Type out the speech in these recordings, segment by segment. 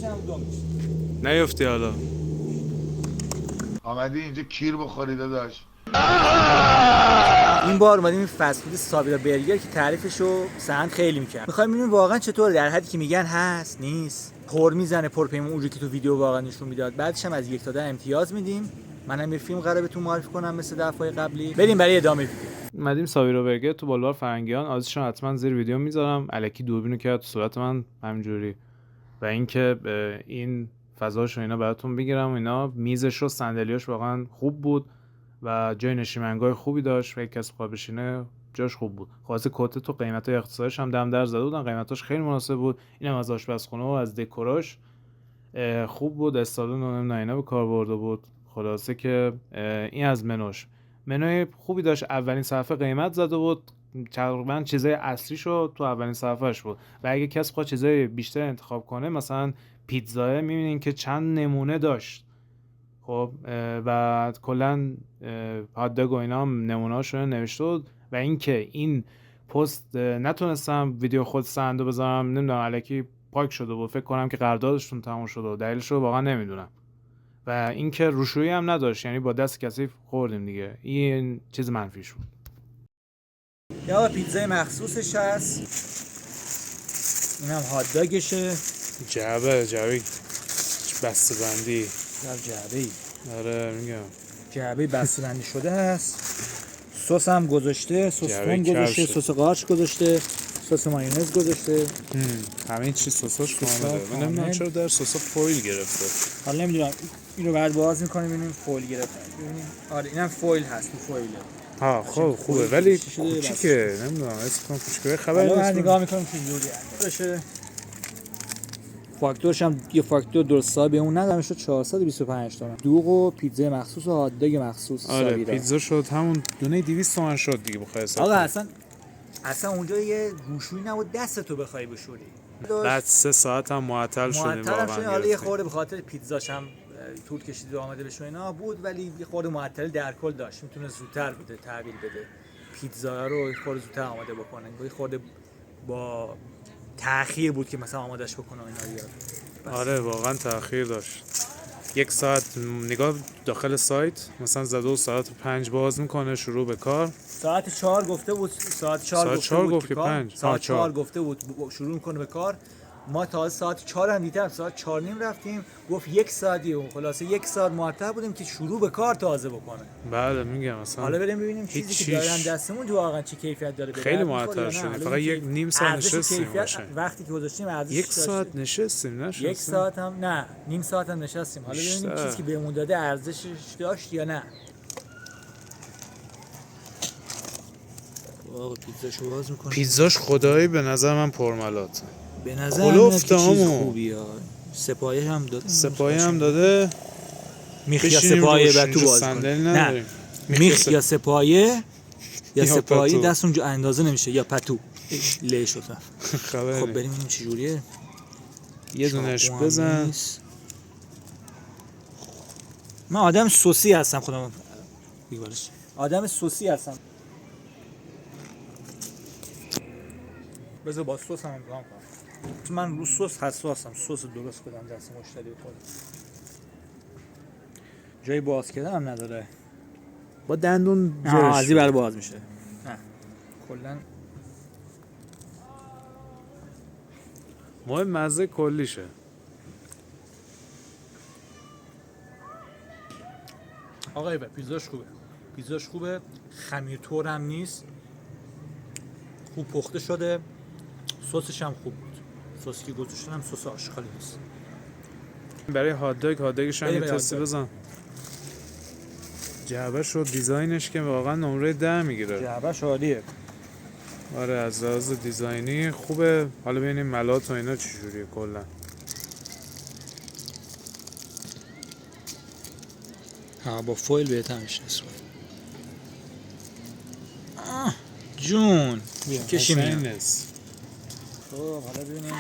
میشم دو میشه. نیفتی حالا. آمدی اینجا کیر بخوری داداش. این بار اومدیم این فست فود سابیرا برگر که تعریفشو سهند خیلی میکرد. میخوایم ببینیم واقعا چطوره، در حدی که میگن هست نیست، پر میزنه پرپیمون اونجوری که تو ویدیو واقعا نشون میداد. بعدش هم از 1 تا 10 امتیاز میدیم. منم یه فیلم قراره بهتون معرفی کنم مثل دفعه قبلی. بریم برای ادامه ویدیو. اومدیم سابیرا برگر تو بلوار فرنگیان. آزشون حتما زیر ویدیو میذارم. الکی دوربینو کرد تو صورت من همینجوری. و اینکه این فضاش رو اینا براتون بگیرم. اینا میزش و صندلیاش واقعا خوب بود و جای نشیمنگاه خوبی داشت و یک کسی بخواد بشینه جاش خوب بود. خاصه کته تو قیمتای اقتصادیش هم دم در زده بودن. قیمتاش خیلی مناسب بود. اینم از آشپزخونه و از دکوراش خوب بود. استالون و نمیدونم اینا به کار برده بود. خلاصه که این از منوی خوبی داشت. اولین صفحه قیمت زده بود. تقریبا چیزای اصلیشو تو اولین صفحهش بود و اگه کسی بخواد چیزای بیشتر انتخاب کنه مثلا پیتزا میبینین که چند نمونه داشت. خب و کلا هات‌داگ و اینا هم نمونه‌هاشو نوشته بود و اینکه این پست نتونستم ویدیو خود سندو بذارم نمیدونم الکی پاک شده بود. فکر کنم که قراردادشون تموم شده و دلیلش رو واقعا نمیدونم. و اینکه روشویی هم نداشت، یعنی با دست کثیف خوردیم دیگه. این چیز منفیش بود. یا پیتزای مخصوصش هست. اینم هات داگشه. جعبه بسته بندی. جعبه‌ای. آره میگم. جعبه بسته بندی شده هست. سس هم گذاشته، سس تون گذاشته، سس قارچ گذاشته، سس مایونز گذاشته. همه چیز سساش کامله. من نمیدونم چرا در سسا فویل گرفته. حالا نمیدونم اینو بعد باز می‌کنیم ببینیم فویل گرفته. ببینیم آره اینم فویل هست، فویله. ها خب خوبه ولی کوچیکه. نمیدونم اسم کنم کوچیکه خبری نیست. نیست. نگاه می‌کنیم چه جوری باشه. فاکتورش هم یه فاکتور درست حسابی اون ندارم شد 425 تومن. دوغ و پیتزا مخصوص و هات داگ مخصوص. آره پیتزا شد همون دونه 200 تومن شد دیگه بخوای حساب. آقا اصلا اونجا یه گوشویی نبود دستتو بخوای بشوری. بعد 3 ساعت هم معطل شدیم واقعا. حالا یه خورده به خاطر پیتزاش هم طول کشید و آماده بشه اینا بود ولی یه خورده معطل در کل داشت. میتونه زودتر بده تحویل بده پیتزا رو یه خورده زودتر آماده بکنه. یه خورده با تأخیر بود که مثلا آمادهش بکنه اینا بیاد. آره واقعا تأخیر داشت. 1 ساعت نگاه داخل سایت مثلا زده و ساعت 5 باز میکنه شروع به کار. ساعت 4 گفته بود ساعت 4 گفت که 5 ساعت 4 گفته بود شروع میکنه به کار. ما تا ساعت 4 هم دیدم ساعت 4 نیم رفتیم گفت 1 ساعتی اون خلاصه 1 ساعت معطل بودیم که شروع به کار تازه بکنه. بله میگم مثلا حالا بریم ببینیم چیزی که دارن دستمون تو واقعا چه کیفیت داره. خیلی معطل شده. فقط یک نیم ساعت نشستیم وقتی که گذاشتیم ارزش 1 ساعت نشستیم 1 ساعت هم نه نیم ساعت هم نشستیم. حالا ببینیم چیزی که بهمون داده ارزشش داشت یا نه. واو پیتزاشو باز می‌کنه. پیتزاش خدایی به نظر من پرملاته. به نظر من چیز خوبیه. سپایه هم داده. میخ یا سپایه بعد تو باز کن. نه میخ یا سپایه دست اونجا اندازه نمیشه یا پتو له شده. خب بریم ببینیم چه جوریه. یه دونش بزن. من آدم سوسی هستم خودم. آدم سوسی هستم. بذار با سس هم امتحان کنم. من رو سس حساسم. سس درست کنم دست مشتری بخوره. جای باز کردن هم نداره. با دندون از این برای باز میشه. نه کلا مهم مزه کلیشه. آقا پیتزاش خوبه. خمیر طور هم نیست. خوب پخته شده. سسش هم خوب بود. سس که گذاشتن هم سس آشغالی نیست. برای هات داگش هم یه تستی بزن. جعبهش و دیزاینش که واقعا نمره 10 میگیره. جعبهش عالیه. آره از لحاظ دیزاینی خوبه. حالا ببینیم ملات و اینا چجوریه کلا. با فویل بهتر میشه. جون کشیم اینو. خب حالا ببینیم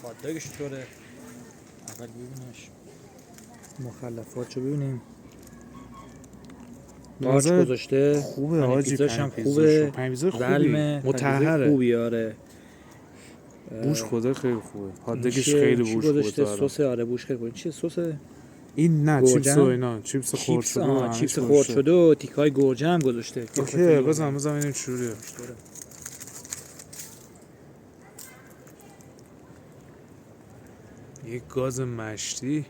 هات داگش چطوره. اول ببینیمش. مخلفاتشو ببینیم. قارچ گذاشته خوبه حاجی. پیتزاش هم خوبه. ولمه مطهره خوبی. آره بوش خدا خیلی خوبه. هاتداگش خیلی بوش خوبه. سس آره بوش خیلی خوبه. چیه سس؟ این نه چیپس و اینا، چیپس خرد شده. چیپس خرد شده و تیکای گوجه هم گذاشته. اوکی بزن ببینیم چجوریه. یک گاز مشتی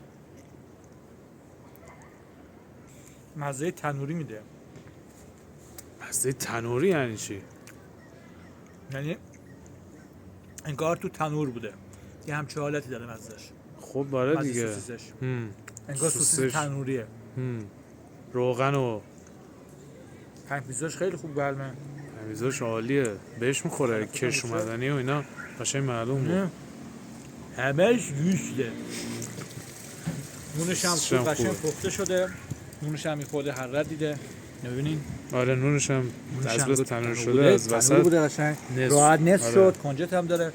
مزه تنوری میده. مزه تنوری یعنی چی؟ یعنی انگار تو تنور بوده. یه همچه حالتی داره مزهش. خب باره دیگه. انگار سوسیس تنوریه. روغن و پنج پیزاش خیلی خوب برمه. پیزاش عالیه. بهش میخوره کش اومدنی و اینا قشنگ معلوم بود. همش گوشته. نونش هم خوب قشنگ پخته شده. نونش هم میخورده حرارت دیده. ببینین. آره نونش هم از بس تنور شده از وسط بوده قشنگ. راحت نصف شد. کنجد هم داره.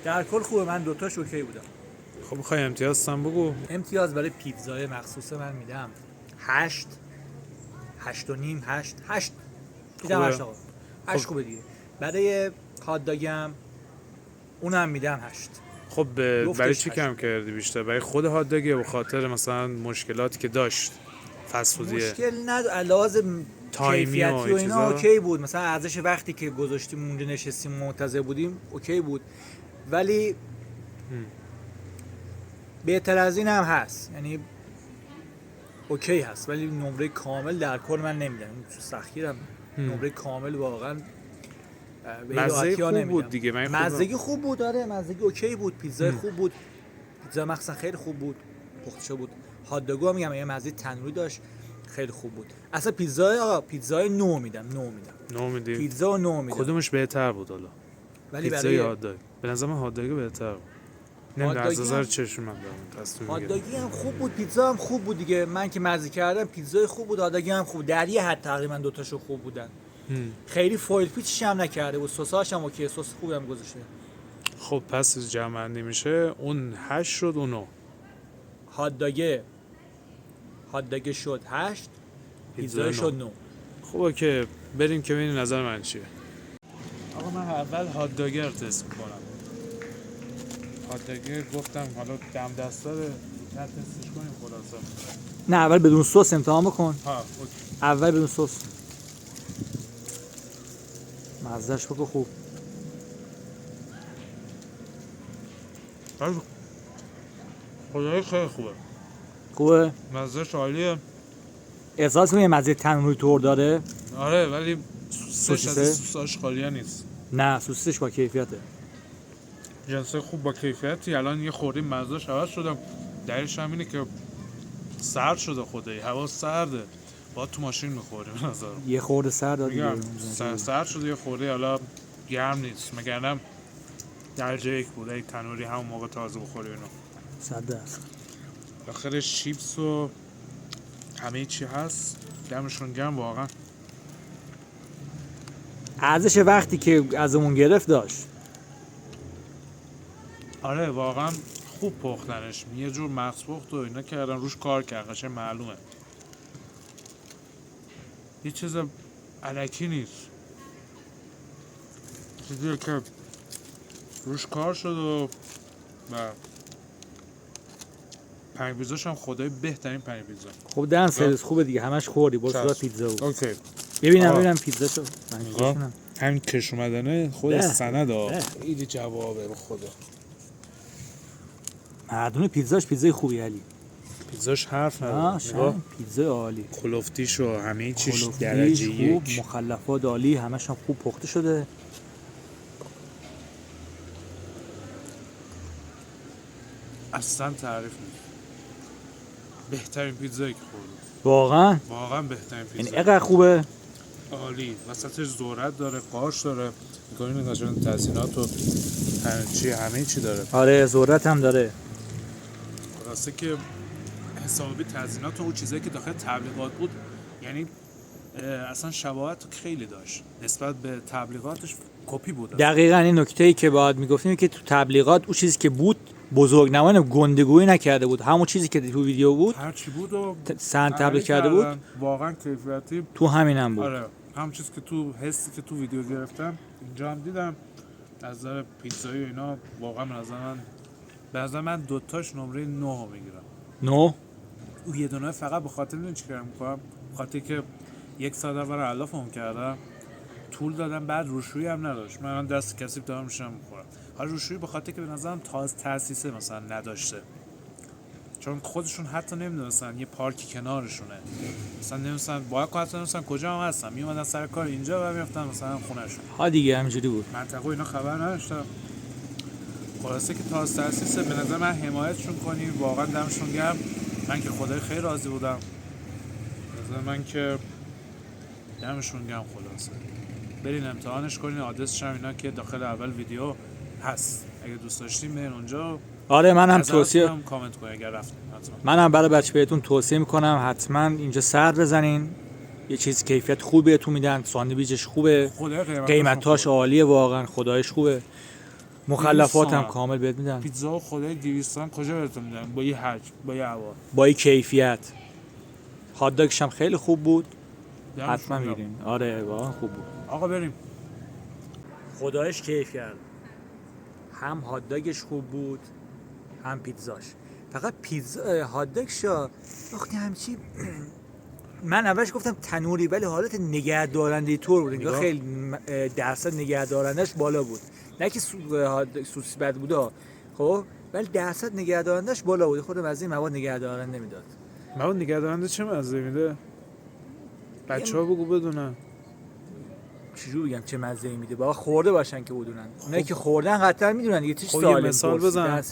در کل خوبه. من دوتاش اوکی بودم. خب میخوای امتیاز هم بگو. امتیاز برای پیتزای مخصوص من میدم 8 8 و نیم 8 میدم 8 آقا 8 خوبه دیگه. برای هات داگم اونم میدم 8. خب برای چی کم کردی بیشتر؟ برای خود هات داگ یا به خاطر مثلا مشکلاتی که داشت فست فودیه؟ مشکل نداره. کیفیتی و اینا اوکی بود. مثلا ارزش وقتی که گذاشتیم اونجا نشستیم منتظر بودیم اوکی بود، ولی بهتر از این هم هست. یعنی اوکی هست ولی نمره کامل در کل من نمیدم. سختگیرم نمره کامل واقعا مزه خوب بود دیگه. مزگی خوب بود. آره مزگی اوکی بود. پیتزا خوب بود. پیتزا مخصوصا خیلی خوب بود. پخته شده بود. هات داگو میگم یه مزه تنوری داشت خیلی خوب بود. اصلا پیتزای 9 میدم. 9 میدی؟ پیتزا 9 میدم. کدومش بهتر بود حالا؟ ولی پیتزا یا هات داگ؟ به نظر من هات داگ بهتر بود. نمیدونم از نظر چشم من دارم تصمیم میگیرم. هات داگی هم خوب بود. پیتزا هم خوب بود دیگه. من که مزه کردم پیتزای خوب بود. هات داگی هم خوب. در یه حد تقریبا دو تاشو خوب بودن. خیلی فویل پیچش هم نکرده بود. سساش هم اوکی. سس خوبی هم گذاشته. خب پس جمع بندی میشه اون 8 شد و 9. هات داگ شد 8. پیتزا شد 9. خوبه که بریم که ببینیم نظر من چیه. آقا من اول هات داگ رو تست می‌کنم. هات داگ گفتم حالا دم دستا رو تستش کنیم خلاصه. نه اول بدون سس امتحان بکن. اوکی. اول بدون سس. مزهش بگو خوب. خدایی خیلی خوبه. خوبه؟ مزهش عالیه. احساس می‌کنی مزه تنوری طور داره؟ آره ولی سوساش خالیه نیست. نه سوسیسش با کیفیته. جنسه خوب با کیفیتی. الان یه خوردیم مزهش عوض شدم. دلیلش هم اینه که سرد شده خدایی. هوا سرده. باید تو ماشین می‌خوریم به نظرم. یه خورده سرد دیگه. سرد شده یه خورده حالا گرم نیست. مگرنم درجه 1 بود. ای تنوری همون موقع تازه بخوری اینو. 100%. آخرش چیپس و همه چی هست. دمشون گرم واقعا. ارزش وقتی که ازمون گرفت داشت. آره واقعا خوب پختنش. یه جور مغز پخت و اینا کردن روش کار کرد. قشنگ معلومه. یه چیز الکی نیست. چیزیه که روش کار شد و پنیر پیتزاش هم خدای بهترین پنیر پیتزا. خب دن سرویس خوبه دیگه. همش خوردی. باز صورت پیتزا بود. اوکی. ببینم پیتزاشو. همین کش اومدنه خود سند خیلی جوابه به خدا. مردونه پیتزای خوبی علی. پیتزاش حرف نداره. پیتزای عالی. کلوفتیش و همه چیش درجه 1. مخلفات عالی. همش هم خوب پخته شده. اصلا تعریف نیست. بهترین پیتزایی که خوردم. واقعا بهترین پیتزا. این اینقدر خوبه. عالی. وسطش ذرت داره، قارچ داره. می‌گم قشنگ تزیینات و همه چی داره. آره ذرت هم داره. واسه که حسابی تزیینات و اون چیزایی که داخل تبلیغات بود، یعنی اصلا شباهت خیلی داشت. نسبت به تبلیغاتش کپی بود. دقیقاً این نکته‌ای که باید میگفتیم که تو تبلیغات اون چیزی که بود بزرگنمایان گندگویی نکرده بود. همون چیزی که تو ویدیو بود هر چی بود و سند تبلیغ کرده بود. واقعا کیفیتی تو همین هم بود. آره هم چیزی که تو حسی که تو ویدیو گرفتم اینجا هم دیدم از نظر پیتزایی و اینا واقعا به نظر من دوتاش نمره 9 میگیرم. 9 او یه دونه فقط به خاطر این چیکار میکنم، به خاطر که یک ساعت اول علافم کردم، طول دادم، بعد روشویی هم نداشت. من دست کثیف دارم میشم میخورم. حالا روشویی به خاطر که به نظرم تاسیسه مثلا نداشته، چون خودشون حتی نمیدونستن یه پارکی کنارشونه، مثلا نمیدونستن باید نمیدونستن کجا هم هستن، میومدن سر کار اینجا و میرفتن مثلا خونهشون. ها دیگه همینجوری بود. منطقه اینا خبر نداشتم. خلاصه که تاسیسه. به نظر من حمایتشون کنی، واقعا دمشون گرم. من که خدای خیلی راضی بودم. به نظر من که دمشون گرم. خلاصه برین امتحانش کنین. آدرسش هم اینا که داخل اول ویدیو هست، اگه دوست داشتین برین اونجا. آره منم توصیه کامنت کنین اگر رفتین. منم برای بچه بهتون توصیه میکنم حتما اینجا سر بزنین. یه چیز کیفیت خوبه بهتون میدن، ساندویچش خوبه، قیمتاش عالیه، واقعا خدایش خوبه، مخلفات هم کامل بهت میدن. پیتزا خدای 200 کجا بهتون میدن؟ با یه حجم، با یه هوا، با یه کیفیت. هات داگش هم خیلی خوب بود، حتما میرین. آره واقعا خوب بود. آقا بریم. خدایش کیف کرد. هم هات داگش خوب بود هم پیتزاش. فقط پیتزا هات داگش وقتی همچی من اولش گفتم تنوری، ولی حالت نگه دارنده طور بود. انگار خیلی درصد نگه دارندش بالا بود. نه که سوسی بد بوده خب، ولی درصد نگه دارندش بالا بود. خودم از این مواد نگه دارنده میداد. مواد نگه دارنده چه مزه میده؟ بچه‌ها بگو بدونن. چجوری بگم چه مزه‌ای میده؟ با خورده باشن که بدونن. اونایی که خوردن قطعا میدونن دیگه. چیش سوال مثال بزن.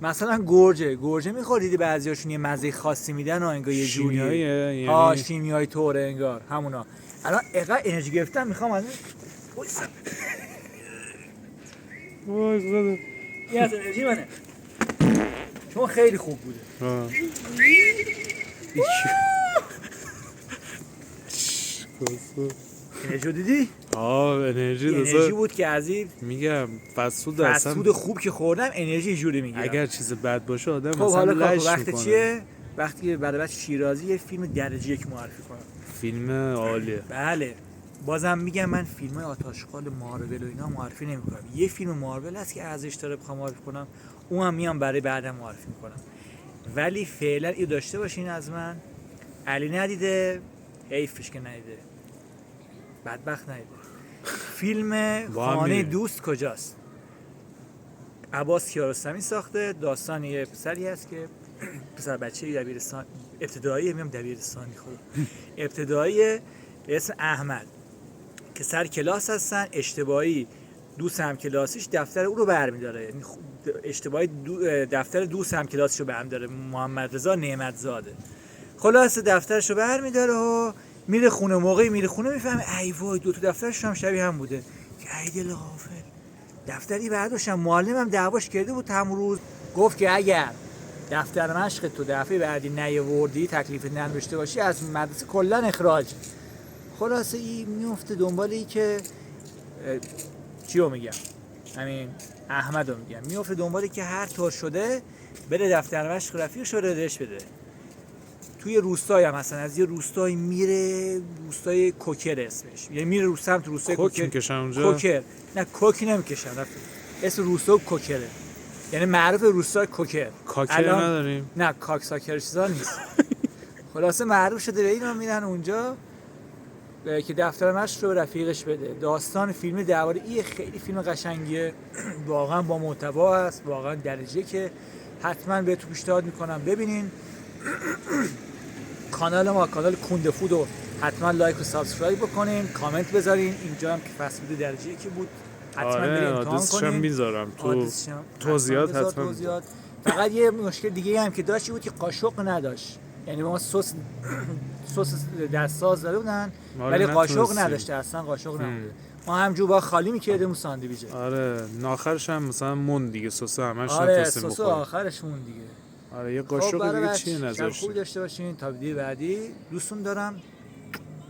مثلا گرجه میخوردید بعضیاشون یه مزه خاصی میدن انگار یه جوریه. ها شیمیایی طوره انگار همونا. الان اینقدر انرژی گرفتم میخوام از وای خدا. این از انرژی منه. چون خیلی خوب بوده. انرژی دیدی؟ انرژی بود که عزیز میگم فسود خوب که خوردم انرژی جوری میگیرم. اگر چیز بد باشه آدم خب مثلا لش میکنه. وقتی چیه؟ وقتی برای بچه شیرازی یه فیلم درجه یک معرفی کنم. فیلم عالیه. بله. بازم میگم من فیلم‌های آتش‌خال مارول و اینا معرفی نمی‌کنم. یه فیلم مارول هست که ارزش داره بخوام معرفی کنم، اونم میام برای بعدم معرفی می‌کنم. ولی فعلا اینو داشته باشین از من. علی ندیده، حیفش که ندیده. بدبخت ندیده. فیلم خانه دوست کجاست؟ عباس کیارستمی ساخته. داستان یه پسری هست که پسر بچه‌ای دبیرستان ابتدایی، میام دبیرستانی خود ابتدایی به اسم احمد که سر کلاس هستن، اشتباهی دوست هم کلاسیش دفتر او رو برمی‌داره، یعنی اشتباهی دفتر دوست هم کلاسیشو برمی‌داره، محمد رضا نعمتزاده. خلاصه دفترشو برمی‌داره و میره خونه. موقعی میره خونه میفهمه ای وای دو تا دفترش هم شبیه هم بوده. ای دل غافل. دفتری برداشتم، معلمم دعواش کرده بود همون روز، گفت که اگر دفتر مشق تو دفعه بعدی نیاوردی، تکلیف ننوشته باشی، از مدرسه کلا اخراج. خلاصه این میفته دنبال ای که چیو میگم، همین احمدو میگم، میفته دنبالی که هر طور شده بره دفتر مشق رفیقش رو ردش بده. توی روستایی هم مثلا از یه روستایی میره، روستای کوکر اسمش، یعنی میره سمت روستای کوکر میکشن اونجا. کوکر نه کوکی نمیکشن، اسم روستا کوکره، یعنی معروف روستای کوکر. کاکر نداریم؟ نه کاک ساکر چیزا نیست. خلاصه معروف شده به اینا میرن اونجا که دفتر مشق رو رفیقش بده. داستان فیلم درباره این خیلی فیلم قشنگیه، واقعا با محتوا است، واقعا درجه که حتما بهتون پیشنهاد میکنم ببینین. کانال ما کانال کوند فود رو حتما لایک و سابسکرایب بکنین، کامنت بذارین. اینجا هم که فست فود درجه یکی بود، حتما برید امتحان کنین. میذارم تو توضیحات حتما. فقط یه مشکل دیگه هم که داشت بود که قاشق نداشت، یعنی ما سس دستساز داده بودن ولی قاشق نداشته، اصلا قاشق نبوده. ما همجور با خالی می‌کردیم اون ساندویچه. آره آخرش هم مثلا مون دیگه سس همش آره سس آخرش مون دیگه. آره یه قاشق دیگه چیه نذاشته. خوب داشته باشین تا ویدیو بعدی. دوستون دارم.